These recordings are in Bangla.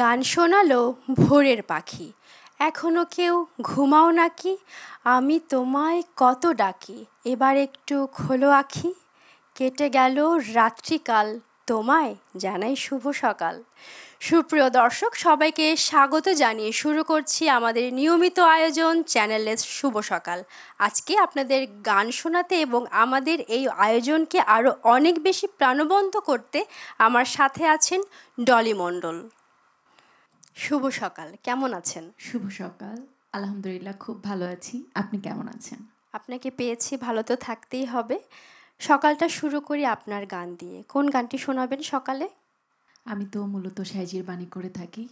গান শোনালো ভোরের পাখি, এখনো কেউ ঘুমাও নাকি? আমি তোমায় কত ডাকি, এবার একটু খোলো আখি। কেটে গেল রাত্রিকাল, তোমায় জানাই শুভ সকাল। সুপ্রিয় দর্শক, সবাইকে স্বাগত জানিয়ে শুরু করছি আমাদের নিয়মিত আয়োজন চ্যানেলের শুভ সকাল। আজকে আপনাদের গান শোনাতে এবং আমাদের এই আয়োজনকে আরও অনেক বেশি প্রাণবন্ত করতে আমার সাথে আছেন ডলি মণ্ডল। শুভ সকাল, কেমন আছেন? শুভ সকাল, আলহামদুলিল্লাহ খুব ভালো আছি। আপনি কেমন আছেন? আপনাকে পেয়েছি, ভালো তো থাকতেই হবে। সকালটা শুরু করি আপনার গান দিয়ে। কোন গানটি শোনাবেন সকালে? আমি তো মূলত সাইজির বাণী করে থাকি,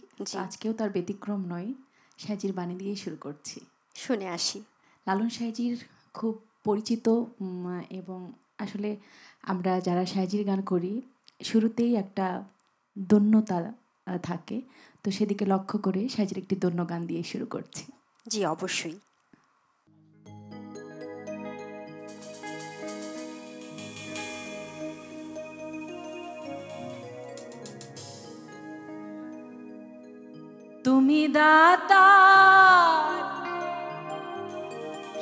আজকেও তার ব্যতিক্রম নয়। সাইজির বাণী দিয়েই শুরু করছি। শুনে আসি। লালন সাইজির খুব পরিচিত এবং আসলে আমরা যারা সাইজির গান করি শুরুতেই একটা দন্যতা থাকে, তো সেদিকে লক্ষ্য করে সাইজির একটি দন্য গান দিয়ে শুরু করছি। জি অবশ্যই। তুমি দাতা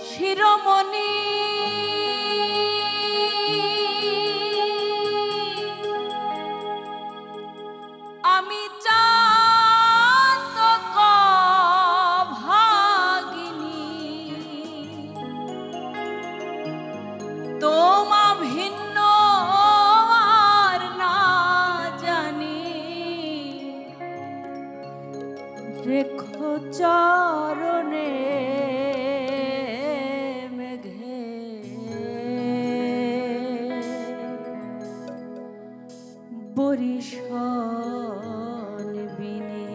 শিরোমণি, আমি চাতক ভাগিনী, তোমা ভিন্ন আর না জানি, রেখো চরণে মেঘে বরিশন বিনে,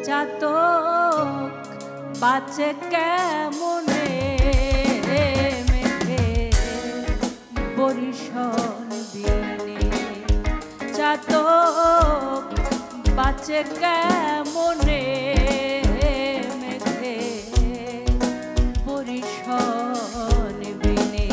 চাতক বাঁচে কেমনে মেঘে বরিশন বিনে, চাতক বাঁচে কেমনে মেঘে বরিশন বিনে।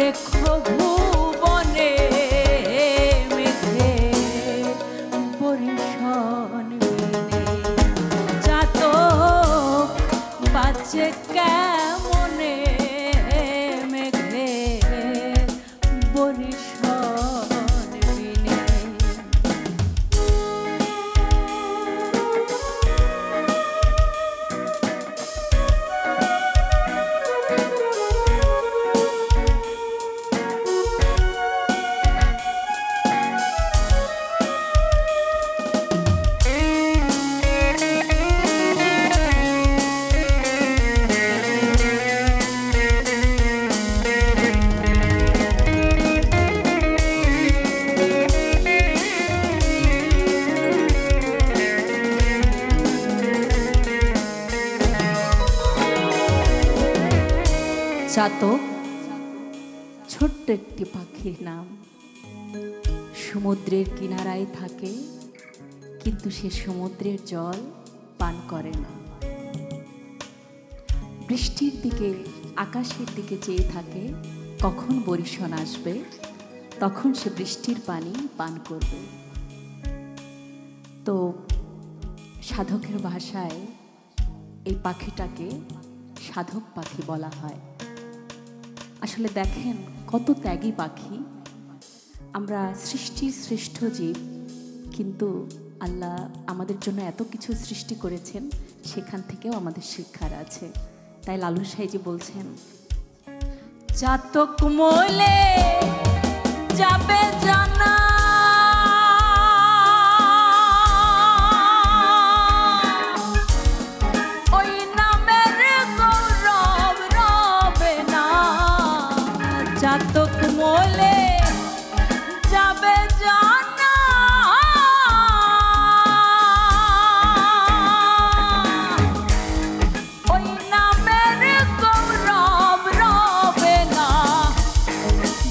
রেখো ভুবনে মেঘে বরিশন বিনে চাতক বাজে কেমনে মেঘে বরিশন বিনে চাতক ছোট্ট একটি পাখির নাম, সমুদ্রের কিনারায় থাকে কিন্তু সে সমুদ্রের জল পান করে না। বৃষ্টির দিকে আকাশের দিকে চেয়ে থাকে, কখন বরিশন আসবে, তখন সে বৃষ্টির পানি পান করবে। তো সাধকের ভাষায় এই পাখিটাকে সাধক পাখি বলা হয়। আসলে দেখেন কত ত্যাগী পাখি। আমরা সৃষ্টির শ্রেষ্ঠ জীব, কিন্তু আল্লাহ আমাদের জন্য এত কিছু সৃষ্টি করেছেন, সেখান থেকেও আমাদের শিক্ষার আছে। তাই লালন সাইজি বলছেন, চাতক মলে যাবে জানা চাতক মলে যাবে জানা ওই নামের গৌরব রবে না।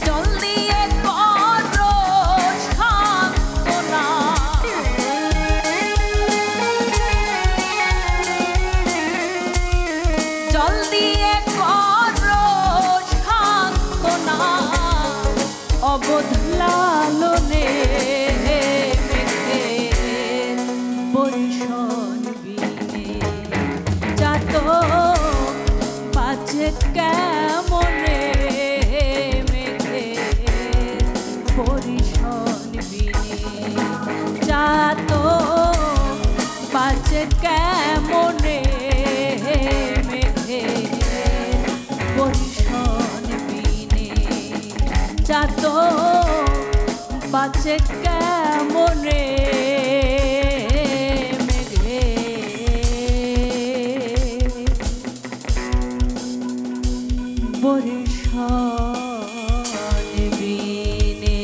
জল দিয়ে করো সান্ত্বনা, জল দিয়ে অবোধ লালনে মেঘে বরিশন বিনে চাতক বাজে কেমনে মেঘে বরিশন বিনে চাতক বাজে কেমনে মেঘে বরিশন বিনে চাতক বাজে কেমনে মেঘে বরিশন বিনে।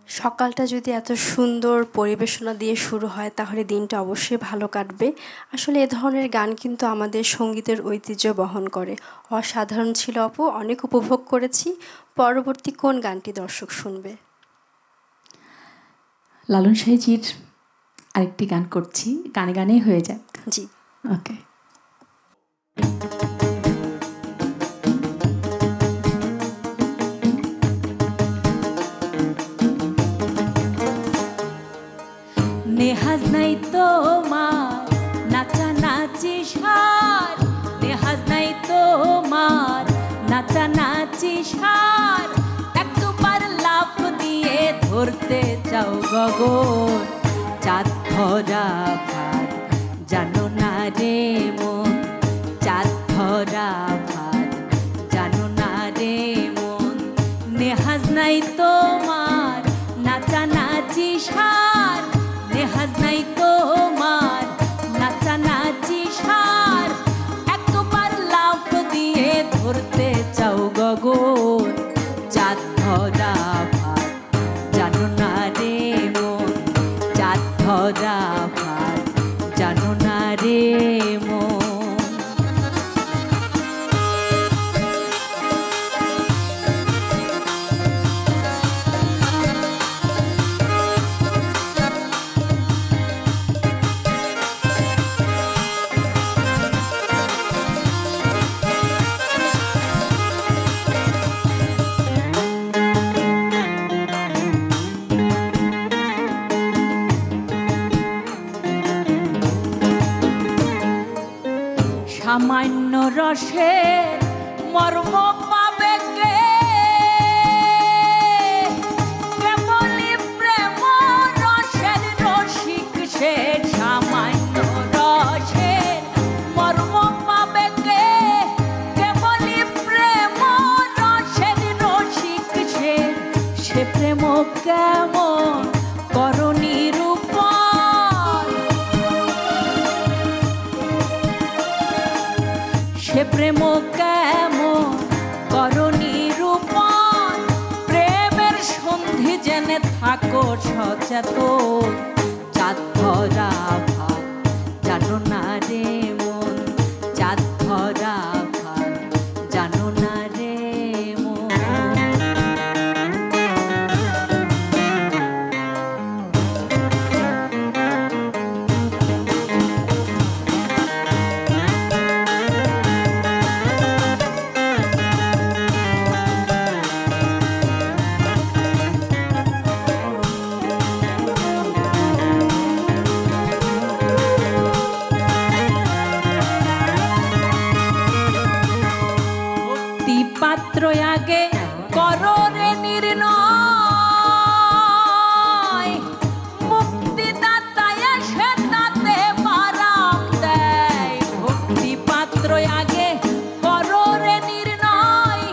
সকালটা যদি এত সুন্দর পরিবেশনা দিয়ে শুরু হয় তাহলে দিনটা অবশ্যই ভালো কাটবে। আসলে এ ধরনের গান কিন্তু আমাদের সঙ্গীতের ঐতিহ্য বহন করে। অসাধারণ ছিল আপু, অনেক উপভোগ করেছি। পরবর্তী কোন গানটি দর্শক শুনবে? লালন সাইজির আরেকটি গান করছি, গানে গানে হয়ে যাক। জি, ওকে। নেহাজ নাই তোমার নাচা নাচি সার, নেহাজ নাই তোমার নাচা নাচি সার, একবার লাফ দিয়ে ধরতে চাও গগন, চাঁদ ধরা ভাত জানো না রে মন, চাঁদ ধরা ভাত জানো না রে মন। নেহাজ নাই তোমার নাচা নাচি সার, নেহাজ নাই তোমার নাচা নাচি সার, একবার লাফ দিয়ে ধরতে চাও গগন, চাঁদ ধরা ভাত জানো না রে মন, চাঁদ ধরা ভাত জানো না রে মন। সামান্য রসের মর্ম পাবে কে? কেবলই প্রেম রসের রসিক সে, সামান্য রসের মর্ম পাবে কে? কেবলই প্রেম রসের রসিক সে, সে প্রেম কেমন করণী রূপন, সে প্রেম কেমন করণী রূপন। প্রেমের সন্ধি জেনে থাকো সচেতন, চাঁদ ধরা ভাত জানো না রে মন, চাঁদ ধরা ভাত জানো না রে মন। পাত্র আগে করো রে নির্ণয়, মুক্তিদাতা এসে তাতে মারাম দেয়। ভক্তি পাত্র আগে করো রে নির্ণয়,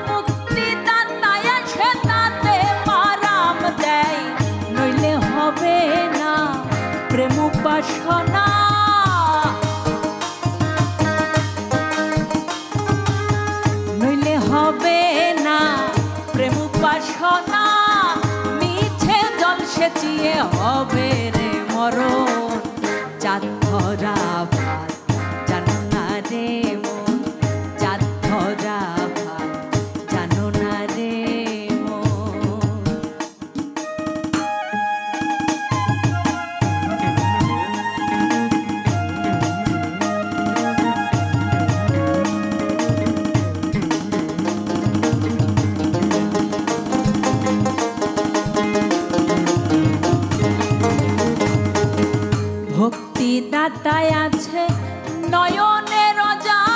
মুক্তিদাতা এসে তাতে মারাম দেয়। নইলে হবে না প্রেম উপাসনা, হবে না প্রেম উপাসনা। মিছে জল সেচিয়ে হবে রে মরণ, চাঁদ ধরা ভাত জানো না রে মন, চাঁদ ধরা ভাত জানো না রে মন। ভক্তি দাতায় আছে নয়নের জান,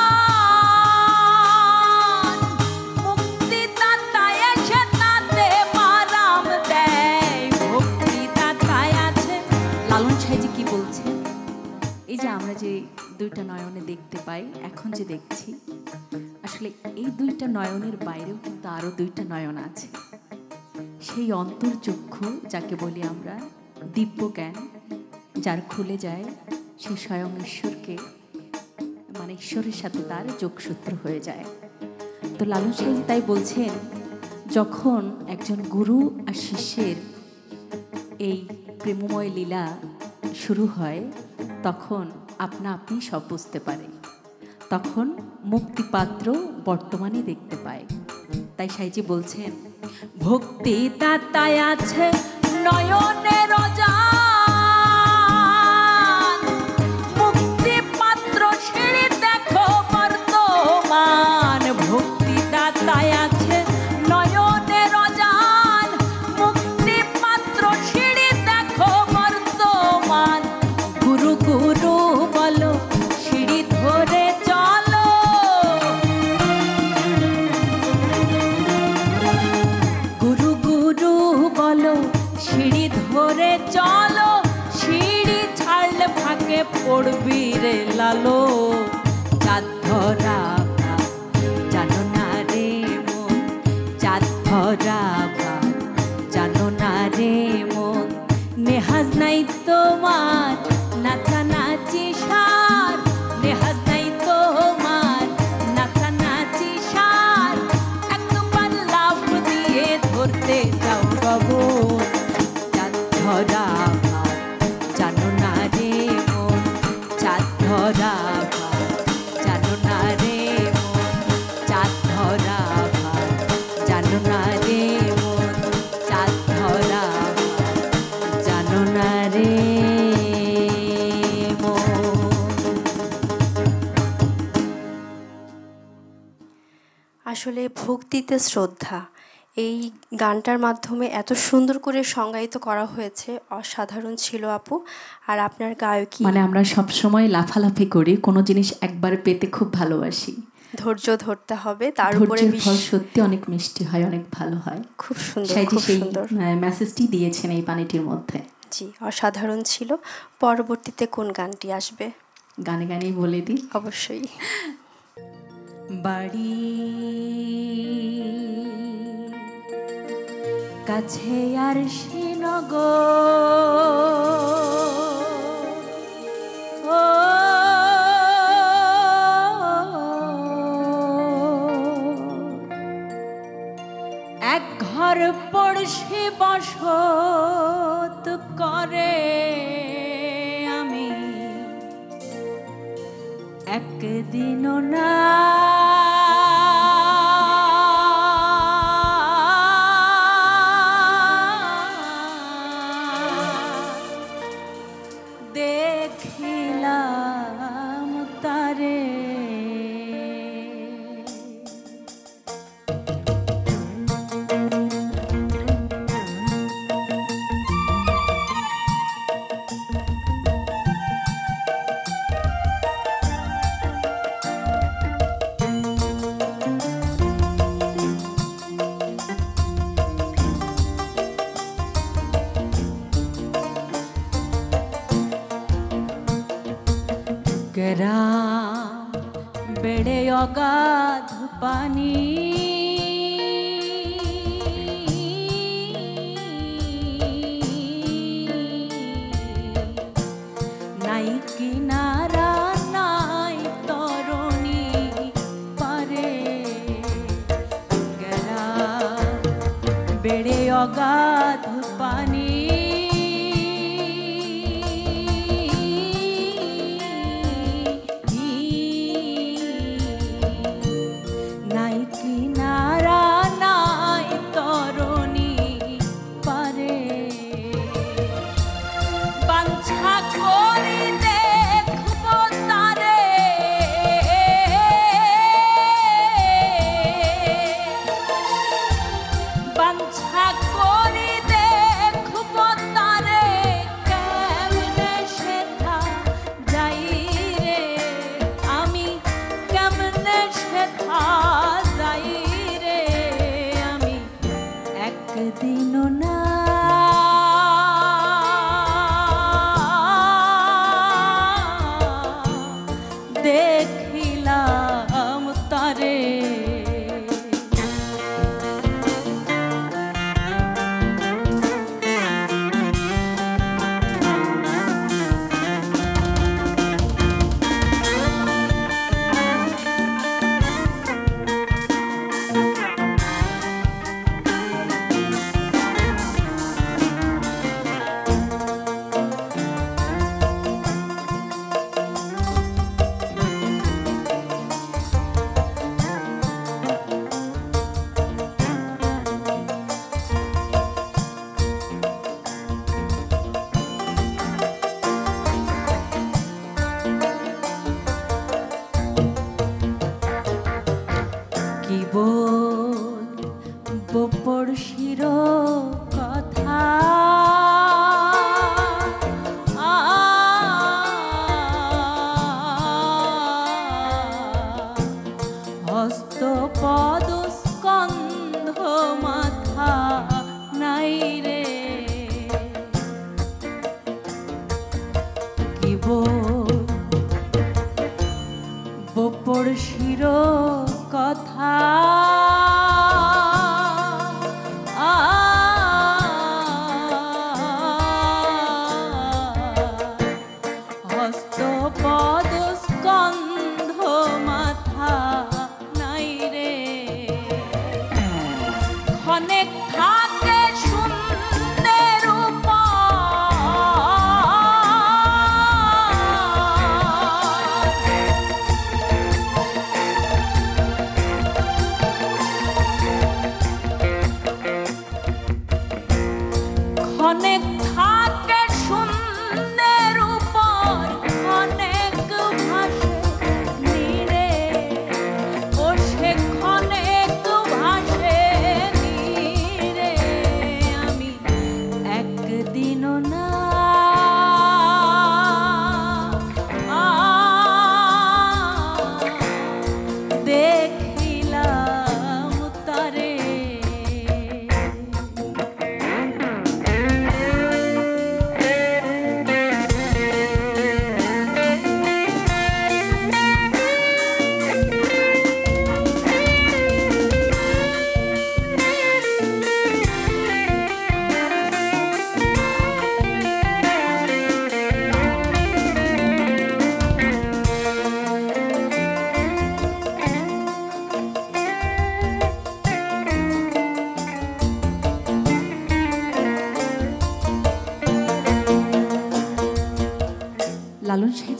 মুক্তি দাতায় এসে তাতে মারাম দেয়। ভক্তি দাতায় আছে। লালন সাহেজি কি বলছে? এই যে আমরা যে দুইটা নয়নে দেখতে পাই, এখন যে দেখছি, আসলে এই দুইটা নয়নের বাইরেও কিন্তু আরো দুইটা নয়ন আছে। সেই অন্তর্চক্ষু যাকে বলি আমরা দিব্য জ্ঞান, যার খুলে যায় সে স্বয়ং ঈশ্বরকে, মানে ঈশ্বরের সাথে তার যোগসূত্র হয়ে যায়। তো লালন সাহেজি তাই বলছেন, যখন একজন গুরু আর শিষ্যের এই প্রেমময় লীলা শুরু হয়, তখন আপনা আপনি সব বুঝতে পারে, তখন মুক্তিপাত্র বর্তমানে দেখতে পায়। তাই সাইজি বলছেন, ভক্তি দাতায় আছে নয়নের জান, মুক্তি পাত্র সিঁড়ি দেখো বর্তমান। ভক্তি দাতায় আছে নয়নের জান, মুক্তি পাত্র সিঁড়ি দেখো বর্তমান। গুরু গুরু বলো সিঁড়ি ধরে চলো, গুরু গুরু বলো সিঁড়ি ধরে চলো। সিঁড়ি ছাড়লে ফাঁকে পড়বি রে লালো, চাঁদ ধরা ভাত জানো না রে মন, চাঁদ ধরা ভাত জানো না রে মন। নেহাজ নাই তোমার নাচানাচি সার, নেহাজ নাই তোমার নাচানাচি সার। একবার লাভ দিয়ে ধরতে যাও গগন, চাঁদ ধরা ভাত জানো না রে মন, চাঁদ ধরা ভাত জানো না রে মন, চাঁদ ধরা ভাত জানো না রে মন, চাঁদ ধরা ভাত জানো না রে মন। আসলে ভক্তিতে শ্রদ্ধা এই গানটার মাধ্যমে এত সুন্দর করে সংজ্ঞায়িত করা হয়েছে, অসাধারণ ছিল আপু। আর আপনার গায়কী, মানে আমরা সব সময় লাফালাফি করি, কোনো জিনিস একবার পেতে খুব ভালোবাসি। ধৈর্য ধরতে হবে, তার উপরে ধৈর্যের ফল সত্যি অনেক মিষ্টি হয়, অনেক ভালো হয়। খুব সুন্দর, সাইজি খুব সেই সুন্দর মেসেজটি দিয়েছেন এই পানিটির মধ্যে। জি, অসাধারণ ছিল। পরবর্তীতে কোন গানটি আসবে? গানে গানেই বলে দিই। অবশ্যই। বাড়ি কাছে আর শ্রীনগর, এক ঘর পড়শি বসত করে আমি একদিনও না দেখিলাম তারে। গ্রাম বেড়ে অগাধ পানি, নাই কিনারা নাই তরণী পারে। গ্রাম বেড়ে অগাধ পানি, একদিনও না দেখিলাম তারে। কি বলবো পড়শির কথা, হস্ত পদ স্কন্ধ মাথা নাই রে। কি বলবো পড়শির কথা, হস্ত পদ স্কন্ধ মাথা নাই রে। অনেক থাকে শূন্যের অনেক থাকে শূন্যের উপর, অনেক ভাসে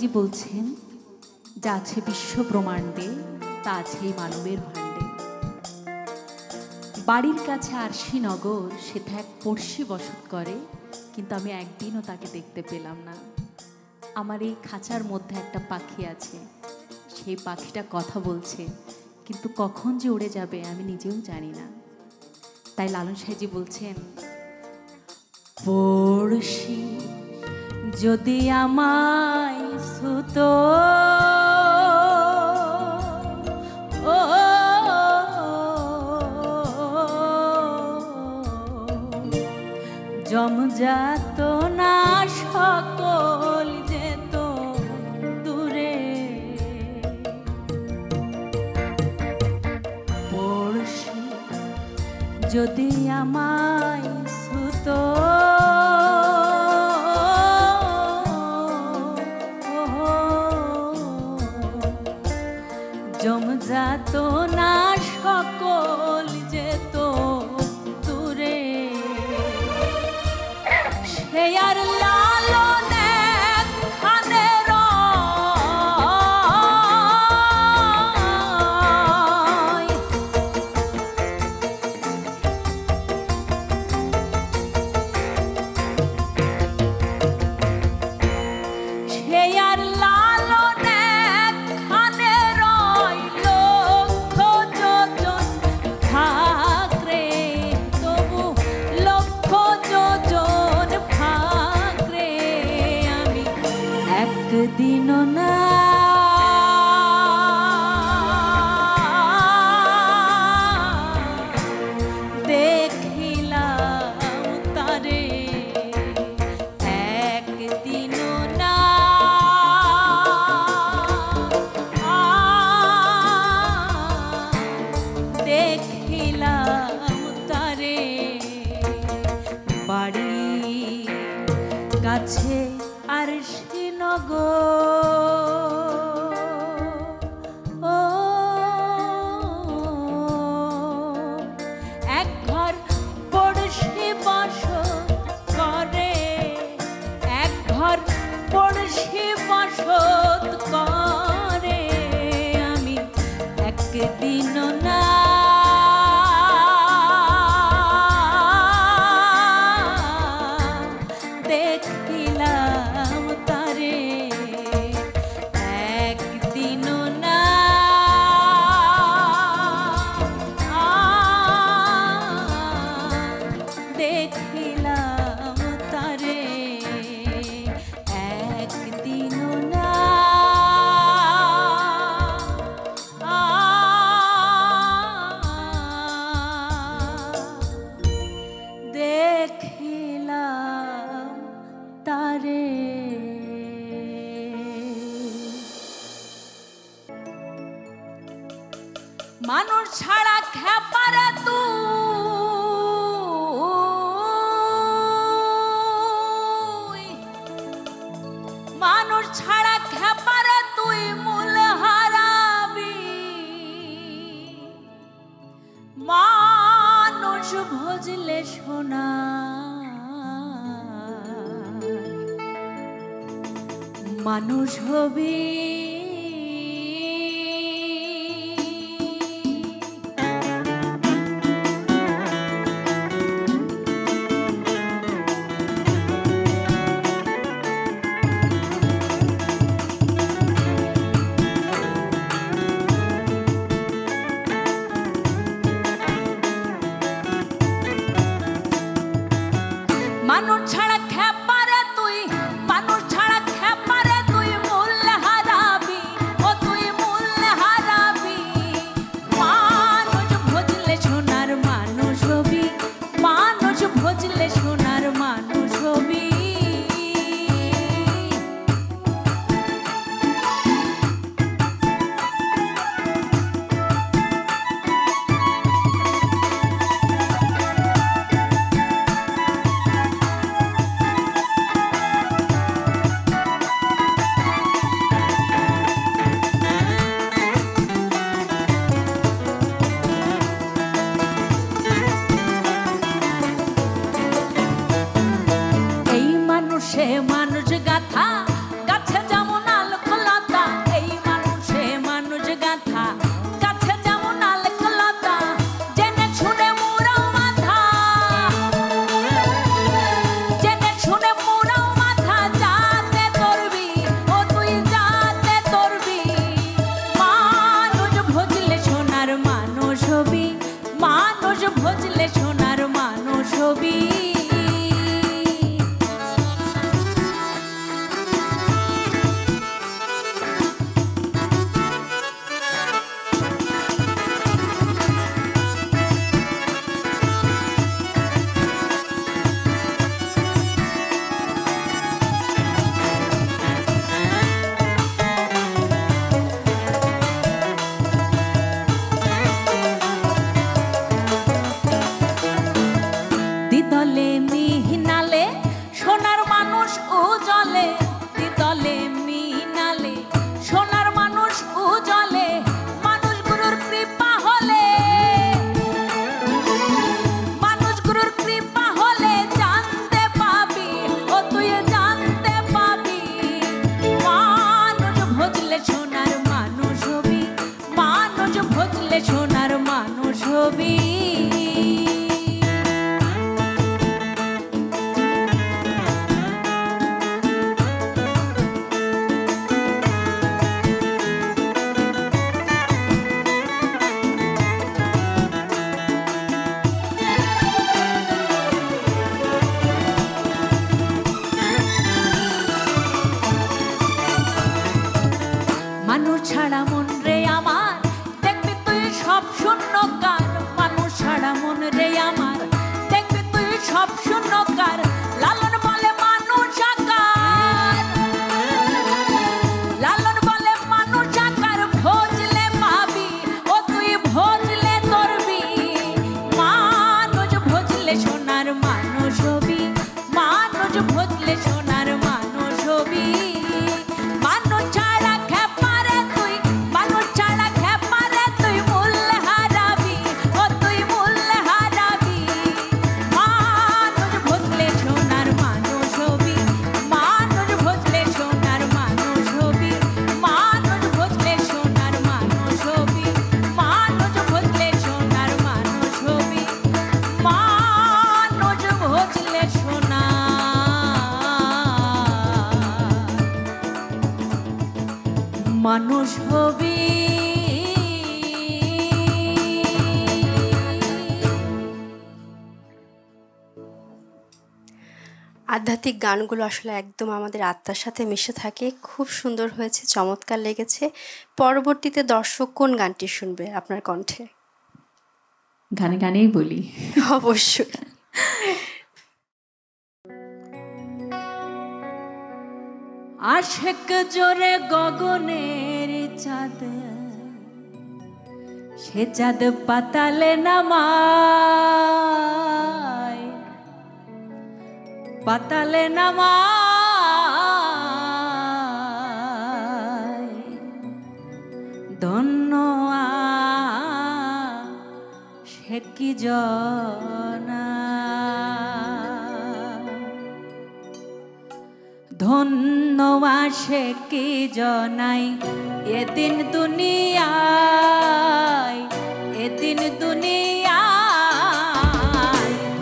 সাহেজি বলছেন, যা আছে বিশ্ব ব্রহ্মাণ্ডে তা আছে এই মানবের ভাণ্ডে। বাড়ির কাছে আরশিনগর, সেটা এক পড়শি বসত করে, কিন্তু আমি একদিনও তাকে দেখতে পেলাম না। আমার এই খাঁচার মধ্যে একটা পাখি আছে, সেই পাখিটা কথা বলছে, কিন্তু কখন যে উড়ে যাবে আমি নিজেও জানি না। তাই লালন সাহেজি বলছেন, পড়শি যদি আমায় সুতো জমজাত না সকল যেত দূরে, পড়শি যদি আমায় সুতো জমজাত না সকল যেত দূরে, সে আর লালনে খানে রয়, সে আর লালনে খানে রয়, লক্ষ যোজন থাকরে তবু লক্ষ যোজন ফাকরে আমি একদিনও না দেখিলাম তারে, একদিনও না দেখিলাম তারে। বাড়ি কাছে আরশিনগর, ও এক ঘর পড়শি বসত করে, এক ঘর পড়শি বসত করে, আমি একদিনও না দেখিলাম তারে, একদিনও না দেখিলাম তারে, একদিনও না দেখিলাম তারে। মানুষ ছাড়া খেপারে তুই, মানুষ ছাড়া খেপারে তুই মূল হারাবি, মানুষ ভজলে সোনা মানুষ হবি। মানুষ ছাড়া খেপারে তুই, মানুষ ছাড়া খেপারে তুই মূল হারাবি, মানুষ ছাড়া মন রে আমার দেখবি তুই সব শূন্যকার মানুষ ছাড়া মন রে আমার দেখবি তুই সব শূন্যকার লালন বলে মানুষ আকার লালন বলে মানুষ আকার ভজলে পাবি ও তুই ভজলে তরবি মানুষ ভজলে সোনার মানুষ হবি মানুষ ভজলে সোনার মানুষ হবি মানুষ ছাড়া খেপারে তুই মানুষ ছাড়া খেপারে তুই মূল্য হারাবি ও তুই মূল্য হারাবি মানুষ ভজলে সোনার মানুষ হবি মানুষ ভজলে সোনার মানুষ হবি মানুষ ভজলে সোনার মানুষ হবি মানুষ ভজলে সোনার মানুষ হবি মানুষ ভজলে মানুষ হবি। আধ্যাত্মিক গানগুলো আসলে একদম আমাদের আত্মার সাথে মিশে থাকে, খুব সুন্দর হয়েছে, চমৎকার লেগেছে। পরবর্তীতে দর্শক কোন গানটি শুনবে আপনার কণ্ঠে? গানে গানেই বলি। অবশ্যই। আশেক জোরে গগনের চাঁদ সে চাঁদ পাতালে নামায় পাতালে নামায় ধন্য সে কি জনা ধন্য সে কি জনাই এদিন দুনিয়ায় এদিন দুনিয়ায়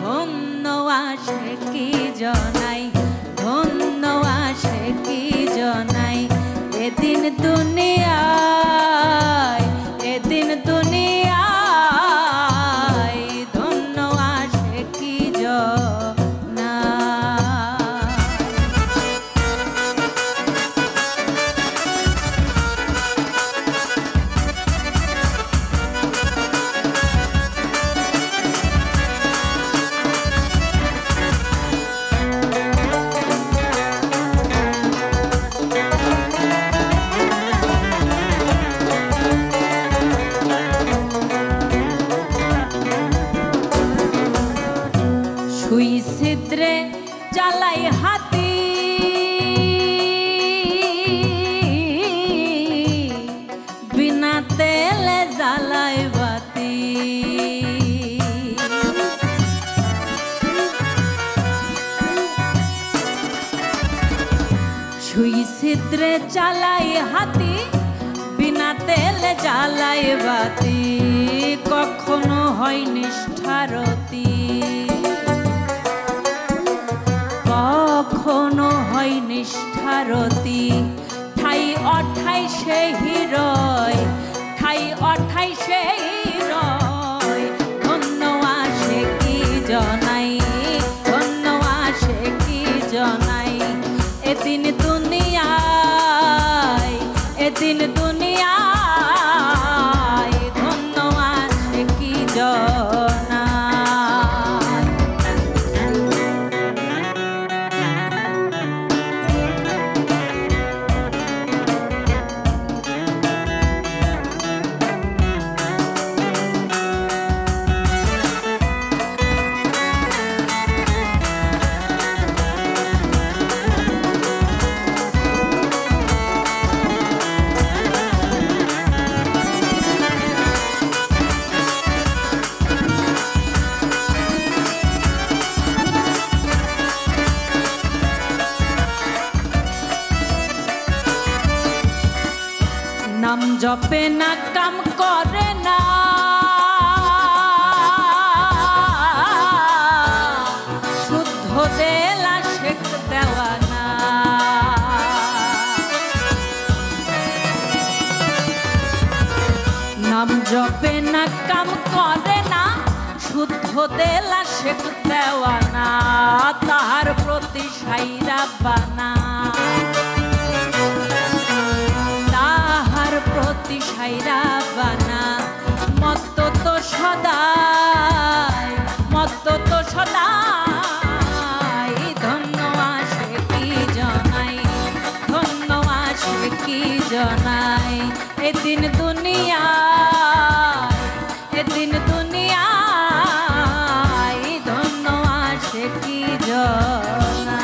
ধন্য সে কি জনাই ধন্য সে কি জনাই এদিন দুনিয়ায় এদিন দুনিয়ায় ধন্য সে কি সুই ছিদ্রে জ্বালাই হাতি বিনা তেলে জ্বালাই বাতি সুই ছিদ্রে জ্বালাই হাতি বিনা তেলে জ্বালাই বাতি কখনো হয় নিষ্ঠারতি কখনো হয় নিষ্ঠারতি ঠাই অঠাই সে হৃদয় ঠাই অঠাই সে হৃদয় ধন্য সে কি জনাই ধন্য সে কি জনাই এদিন দুনিয়ায় এদিন দুনিয়ায় ধন্য সে কি জনাই। নাম জপে না কাম করে না শুদ্ধ দেলা শেখ দেওয়ানা নাম জপে না কাম করে না শুদ্ধ দেলা শেখ দেওয়ানা তাহার প্রতি সাইরা বানা তাহার জনাই এদিন দুনিয়া এদিন দুনিয়ায় ধন্য আসে কি জনাই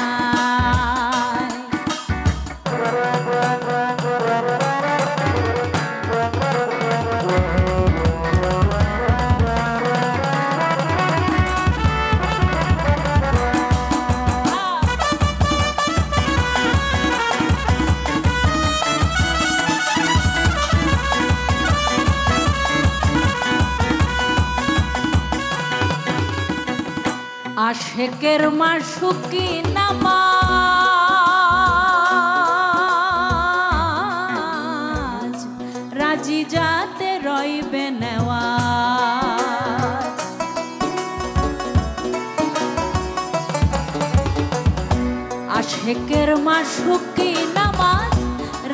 আশেকের মাসুকি নামাজ রাজি যাতে রইবে নেওয়াজ আশেকের মাসুকি নামাজ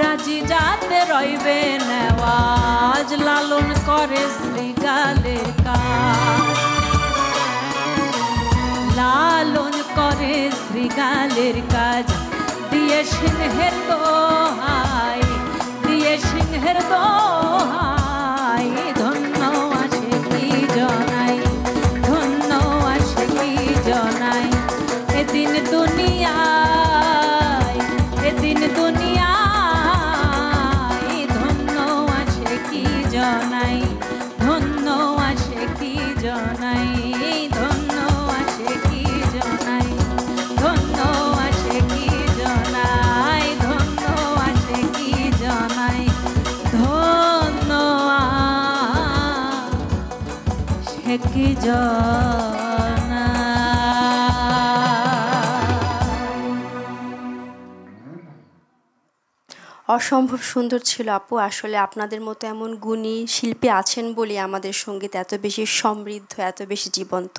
রাজি যাতে রইবে নেওয়াজ লালন করে শ্রীগালে কাজ লালন করে শ্রীগালের কাজ দিয়ে সিংহের দোহাই দিয়ে সিংহের দোহাই ধন্য আসে কি জনাই ধন্য আসে কি জনাই এদিন দুনিয়ায় এদিন দুনিয়ায় ধন্য আসে কি জনাই ধন্য আসে কি জনাই ধন্য আসে কি জনাই ধন্য আসে কি জনাই ধন্য আসে কি জনাই ধন্য আসে কি জনাই অসম্ভব সুন্দর ছিল আপু। আসলে আপনাদের মতো এমন গুণী শিল্পী আছেন বলে আমাদের সঙ্গীত এত বেশি সমৃদ্ধ, এত বেশি জীবন্ত।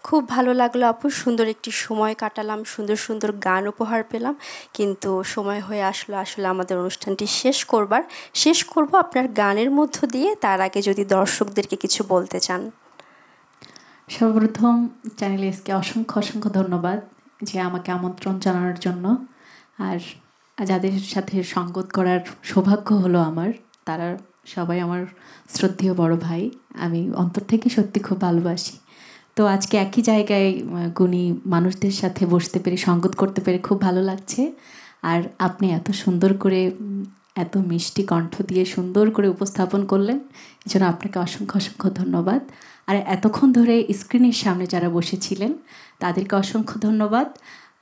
খুব ভালো লাগলো আপু, সুন্দর একটি সময় কাটালাম, সুন্দর সুন্দর গান উপহার পেলাম। কিন্তু সময় হয়ে আসলো আসলে আমাদের অনুষ্ঠানটি শেষ করব আপনার গানের মধ্য দিয়ে। তার আগে যদি দর্শকদেরকে কিছু বলতে চান। সর্বপ্রথম চ্যানেল এসকে অসংখ্য অসংখ্য ধন্যবাদ যে আমাকে আমন্ত্রণ জানানোর জন্য। আর যাদের সাথে সঙ্গত করার সৌভাগ্য হলো আমার, তারা সবাই আমার শ্রদ্ধেয় বড় ভাই। আমি অন্তর থেকে সত্যি খুব ভালোবাসি। তো আজকে একই জায়গায় গুণী মানুষদের সাথে বসতে পেরে সঙ্গত করতে পেরে খুব ভালো লাগছে। আর আপনি এত সুন্দর করে এত মিষ্টি কণ্ঠ দিয়ে সুন্দর করে উপস্থাপন করলেন, এই জন্য আপনাকে অসংখ্য অসংখ্য ধন্যবাদ। আর এতক্ষণ ধরে স্ক্রিনের সামনে যারা বসেছিলেন তাদেরকে অসংখ্য ধন্যবাদ।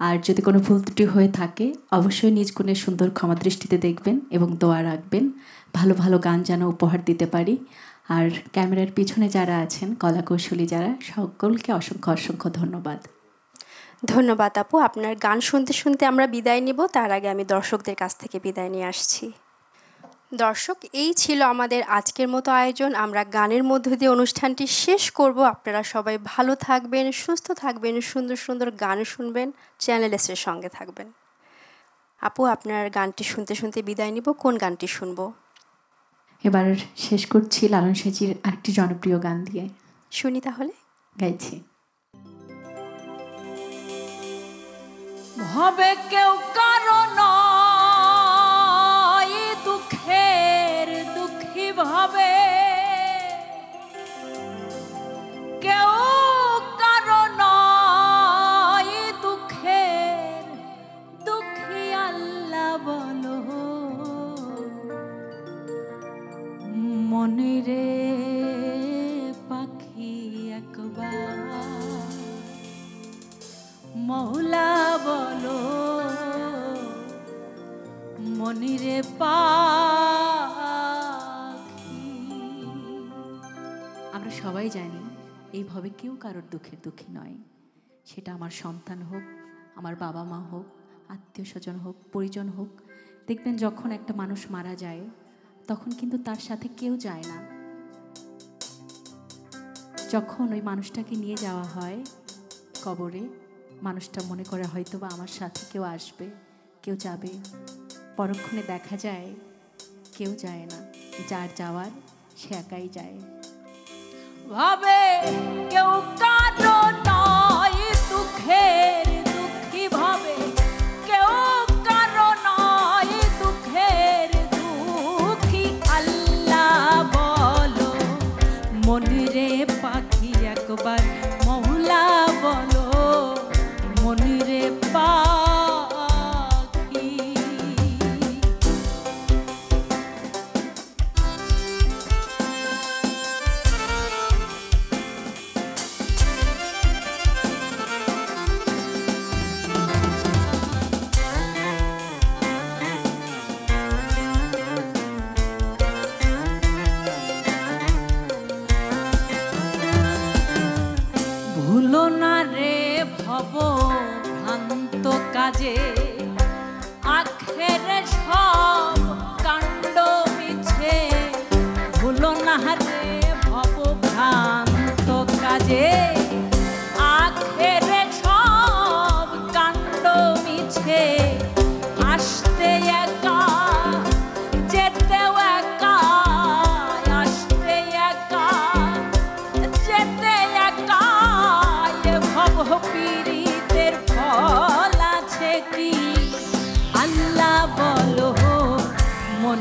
আর যদি কোনো ভুল ত্রুটি হয়ে থাকে অবশ্যই নিজ গুণের সুন্দর ক্ষমা দৃষ্টিতে দেখবেন এবং দোয়া রাখবেন ভালো ভালো গান যেন উপহার দিতে পারি। আর ক্যামেরার পিছনে যারা আছেন কলাকৌশলী যারা, সকলকে অসংখ্য অসংখ্য ধন্যবাদ। ধন্যবাদ আপু। আপনার গান শুনতে শুনতে আমরা বিদায় নিব, তার আগে আমি দর্শকদের কাছ থেকে বিদায় নিয়ে আসছি। দর্শক, এই ছিল আমাদের আজকের মতো আয়োজন। আমরা গানের মধ্য দিয়ে অনুষ্ঠানটি শেষ করব। আপনারা সবাই ভালো থাকবেন, সুস্থ থাকবেন, সুন্দর সুন্দর গান শুনবেন, চ্যানেল এসের সঙ্গে থাকবেন। আপু, আপনার গানটি শুনতে শুনতে বিদায় নিব। কোন গানটি শুনবো? এবার শেষ করছি লালন সাজির আরেকটি জনপ্রিয় গান দিয়ে। শুনি তাহলে। গাইছি। হবে কেউ কারণ দুঃখের দুঃখী ভাবে, কেউ কারণ দুঃখের দুঃখী আল্লাহ বলো মনে রে পাখি একবার মৌলা বলো মনিরে পাখি। আমরা সবাই জানি এইভাবে কেউ কারোর দুঃখের দুঃখী নয়। সেটা আমার সন্তান হোক, আমার বাবা মা হোক, আত্মীয় স্বজন হোক, পরিজন হোক। দেখবেন যখন একটা মানুষ মারা যায় তখন কিন্তু তার সাথে কেউ যায় না। যখন ওই মানুষটাকে নিয়ে যাওয়া হয় কবরে, মানুষটা মনে করে হয়তো বা আমার সাথে কেউ আসবে, কেউ যাবে। পরক্ষণে দেখা যায় কেউ যায় না, যার যাওয়ার সে একাই যায়। ভাবে কেউ কারো নয় দুঃখের দুঃখী ভাবে, কেউ কারো নয় দুঃখের দুঃখী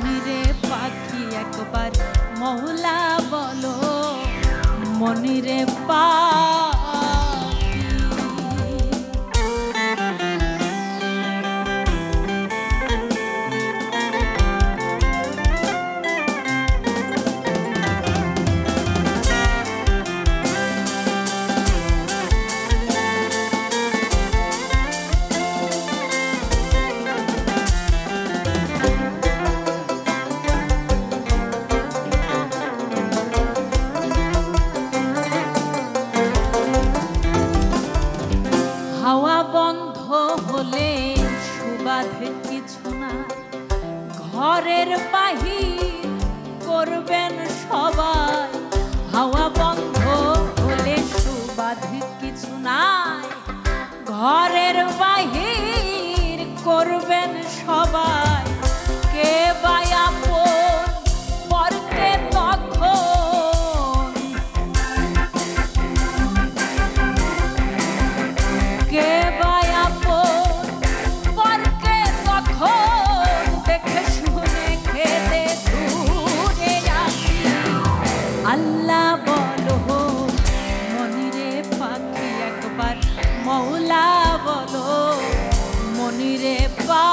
মনিরে পাখি একবার মৌলা বলো মনিরে পাখি। হাওয়া বন্ধ হলে সুবাদের কিছু না, ঘরের বাহির করবেন সবাই। হাওয়া বন্ধ হলে সুবাদের কিছু নাই, ঘরের বাহির করবেন সবাই। কে বা আপন পরকে তখন, কে বা আপন পরকে তখন, দেখে শুনে খেতে দূরে আসি। আল্লাহ বলো মনিরে পাখি একবার মৌলা বলো মনিরে পাখি।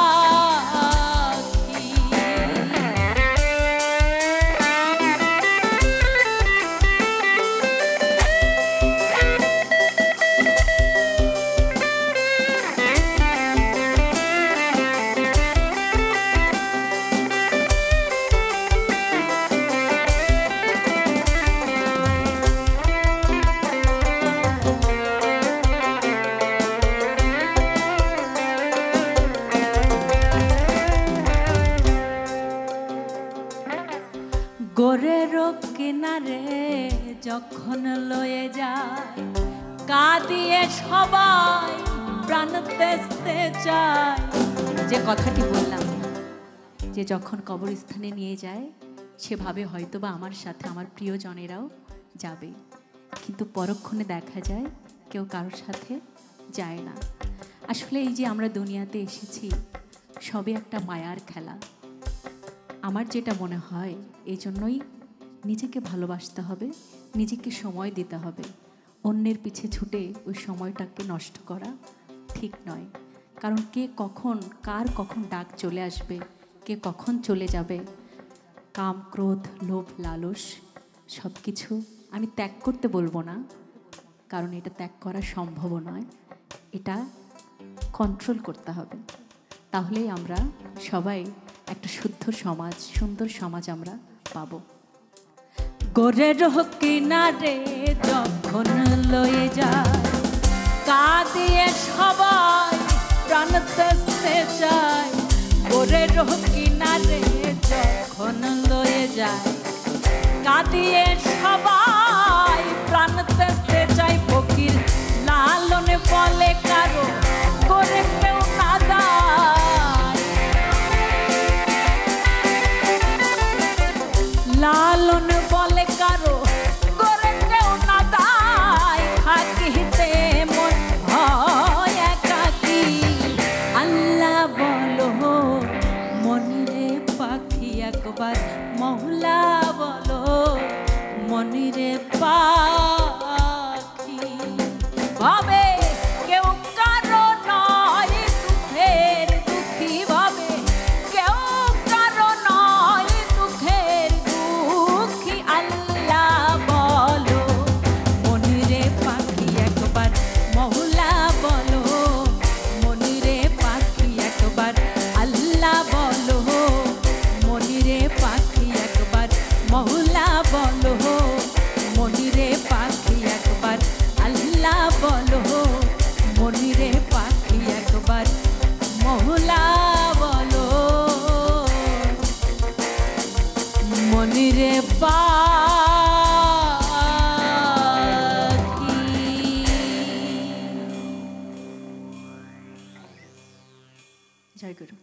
গোরের কিনারে যখন লয়ে যায়, কাঁদিয়ে সবাই প্রাণ বেচতে চায়। যে কথাটি বললাম যে যখন কবরস্থানে নিয়ে যায় সেভাবে হয়তোবা আমার সাথে আমার প্রিয়জনেরাও যাবে, কিন্তু পরক্ষণে দেখা যায় কেউ কারোর সাথে যায় না। আসলে এই যে আমরা দুনিয়াতে এসেছি সবই একটা মায়ার খেলা। আমার যেটা মনে হয় এই জন্যই নিজেকে ভালোবাসতে হবে, নিজেকে সময় দিতে হবে। অন্যের পিছে ছুটে ওই সময়টাকে নষ্ট করা ঠিক নয়, কারণ কে কখন কার কখন ডাক চলে আসবে, কে কখন চলে যাবে। কাম ক্রোধ লোভ লালস সব কিছু আমি ত্যাগ করতে বলবো না, কারণ এটা ত্যাগ করা সম্ভব নয়, এটা কন্ট্রোল করতে হবে। তাহলেই আমরা সবাই একটা শুদ্ধ সমাজ, সুন্দর সমাজ আমরা পাবো। গোরের কিনারে যখন লয়ে যায়, কাঁদিয়ে সবাই প্রাণ বেচতে চায়। গোরের কিনারে যখন লয়ে যায়, কাঁদিয়ে সবাই প্রাণ বেচতে চায়। ফকির লালন বলে কারো করে কেউ না যায়, লালন বলে কারো করে কেউ না দায়। থাকিতে মন হয় একাকী, আল্লাহ বলো মনিরে পাখি একবার মৌলা বলো মনিরে পাখি। ভাবে কেউ কারো নয় দুঃখের দুঃখী, ভাবে কেউ কারো নয় দুঃখের দুঃখী। আল্লাহ বলো মনিরে পাখি একবার মৌলা বলো মনিরে পাখি একবার। আল্লাহ বলো মনিরে পাখি একবার মৌলা বলো মনিরে পাখি একবার। আল্লাহ বলো মনিরে পাখি একবার মৌলা বলো মনিরে পাখি। জয় গুরু।